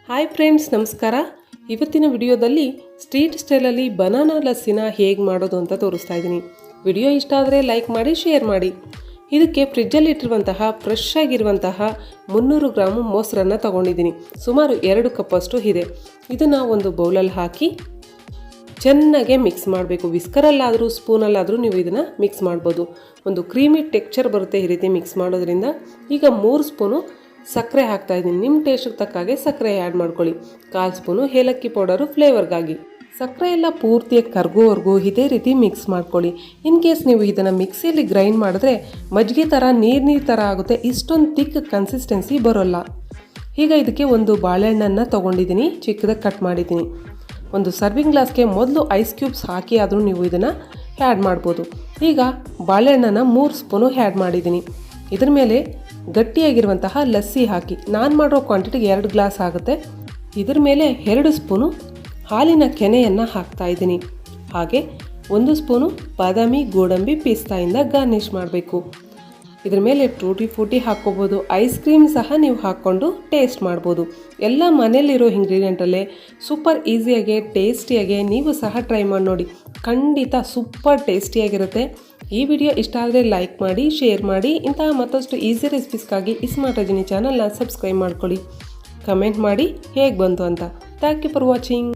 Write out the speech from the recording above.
Hi friends, ನಮಸ್ಕಾರ. ಇವತ್ತಿನ ವಿಡಿಯೋದಲ್ಲಿ ಸ್ಟ್ರೀಟ್ ಸ್ಟೈಲಲ್ಲಿ ಬನಾನಾ ಲಸ್ಸಿನ ಹೇಗೆ ಮಾಡೋದು ಅಂತ ತೋರಿಸ್ತಾ ಇದ್ದೀನಿ. ವಿಡಿಯೋ ಇಷ್ಟ ಆದರೆ ಲೈಕ್ ಮಾಡಿ, ಶೇರ್ ಮಾಡಿ. ಇದಕ್ಕೆ ಫ್ರಿಜ್ಜಲ್ಲಿ ಇಟ್ಟಿರುವಂತಹ ಫ್ರೆಶ್ ಆಗಿರುವಂತಹ 300 ಗ್ರಾಮ್ ಮೊಸರನ್ನು ತಗೊಂಡಿದ್ದೀನಿ. ಸುಮಾರು 2 ಕಪ್ಪಷ್ಟು ಇದೆ. ಇದನ್ನು ಒಂದು ಬೌಲಲ್ಲಿ ಹಾಕಿ ಚೆನ್ನಾಗೆ ಮಿಕ್ಸ್ ಮಾಡಬೇಕು. ವಿಸ್ಕರಲ್ಲಾದರೂ ಸ್ಪೂನಲ್ಲಾದರೂ ನೀವು ಇದನ್ನು ಮಿಕ್ಸ್ ಮಾಡ್ಬೋದು. ಒಂದು ಕ್ರೀಮಿ ಟೆಕ್ಸ್ಚರ್ ಬರುತ್ತೆ ಈ ರೀತಿ ಮಿಕ್ಸ್ ಮಾಡೋದ್ರಿಂದ. ಈಗ 3 ಸ್ಪೂನು ಸಕ್ಕರೆ ಹಾಕ್ತಾ ಇದ್ದೀನಿ. ನಿಮ್ಮ ಟೇಸ್ಟಿಗೆ ತಕ್ಕಾಗೆ ಸಕ್ಕರೆ ಆ್ಯಡ್ ಮಾಡ್ಕೊಳ್ಳಿ. 1/4 ಸ್ಪೂನು ಏಲಕ್ಕಿ ಪೌಡರು ಫ್ಲೇವರ್ಗಾಗಿ. ಸಕ್ಕರೆ ಎಲ್ಲ ಪೂರ್ತಿಯಾಗಿ ಕರ್ಗೋವರೆಗೂ ಇದೇ ರೀತಿ ಮಿಕ್ಸ್ ಮಾಡ್ಕೊಳ್ಳಿ. ಇನ್ ಕೇಸ್ ನೀವು ಇದನ್ನು ಮಿಕ್ಸಿಯಲ್ಲಿ ಗ್ರೈಂಡ್ ಮಾಡಿದ್ರೆ ಮಜ್ಜಿಗೆ ಥರ ನೀರು ಥರ ಆಗುತ್ತೆ. ಇಷ್ಟೊಂದು ತಿಕ್ ಕನ್ಸಿಸ್ಟೆನ್ಸಿ ಬರೋಲ್ಲ. ಈಗ ಇದಕ್ಕೆ ಒಂದು ಬಾಳೆಹಣ್ಣನ್ನು ತೊಗೊಂಡಿದ್ದೀನಿ, ಚಿಕ್ಕದಾಗಿ ಕಟ್ ಮಾಡಿದ್ದೀನಿ. ಒಂದು ಸರ್ವಿಂಗ್ ಗ್ಲಾಸ್ಗೆ ಮೊದಲು ಐಸ್ ಕ್ಯೂಬ್ಸ್ ಹಾಕಿ ಆದರೂ ನೀವು ಇದನ್ನು ಆ್ಯಡ್ ಮಾಡ್ಬೋದು. ಈಗ ಬಾಳೆಹಣ್ಣನ್ನು 3 ಸ್ಪೂನು ಆ್ಯಡ್ ಮಾಡಿದ್ದೀನಿ. ಇದ್ರ ಮೇಲೆ ಗಟ್ಟಿಯಾಗಿರುವಂತಹ ಲಸ್ಸಿ ಹಾಕಿ. ನಾನು ಮಾಡೋ ಕ್ವಾಂಟಿಟಿಗೆ 2 ಗ್ಲಾಸ್ ಆಗುತ್ತೆ. ಇದ್ರ ಮೇಲೆ 2 ಸ್ಪೂನು ಹಾಲಿನ ಕೆನೆಯನ್ನು ಹಾಕ್ತಾ ಇದ್ದೀನಿ. ಹಾಗೆ 1 ಸ್ಪೂನು ಬಾದಾಮಿ, ಗೋಡಂಬಿ, ಪಿಸ್ತಾಯಿಂದ ಗಾರ್ನಿಷ್ ಮಾಡಬೇಕು. ಇದ್ರ ಮೇಲೆ ಟೂಟಿ ಫ್ರೂಟಿ ಹಾಕ್ಕೋಬೋದು. ಐಸ್ ಕ್ರೀಮ್ ಸಹ ನೀವು ಹಾಕ್ಕೊಂಡು ಟೇಸ್ಟ್ ಮಾಡ್ಬೋದು. ಎಲ್ಲ ಮನೇಲಿರೋ ಇಂಗ್ರೀಡಿಯೆಂಟಲ್ಲೇ ಸೂಪರ್ ಈಸಿಯಾಗೆ ಟೇಸ್ಟಿಯಾಗೆ ನೀವು ಸಹ ಟ್ರೈ ಮಾಡಿ ನೋಡಿ. ಖಂಡಿತ ಸೂಪರ್ ಟೇಸ್ಟಿಯಾಗಿರುತ್ತೆ. ಈ ವಿಡಿಯೋ ಇಷ್ಟ ಆದರೆ ಲೈಕ್ ಮಾಡಿ, ಶೇರ್ ಮಾಡಿ. ಇಂತಹ ಮತ್ತಷ್ಟು ಈಸಿ ರೆಸಿಪೀಸ್ಗಾಗಿ ismartrajani ಚಾನಲ್ನ ಸಬ್ಸ್ಕ್ರೈಬ್ ಮಾಡ್ಕೊಳ್ಳಿ. ಕಮೆಂಟ್ ಮಾಡಿ ಹೇಗೆ ಬಂತು ಅಂತ. Thank you for watching.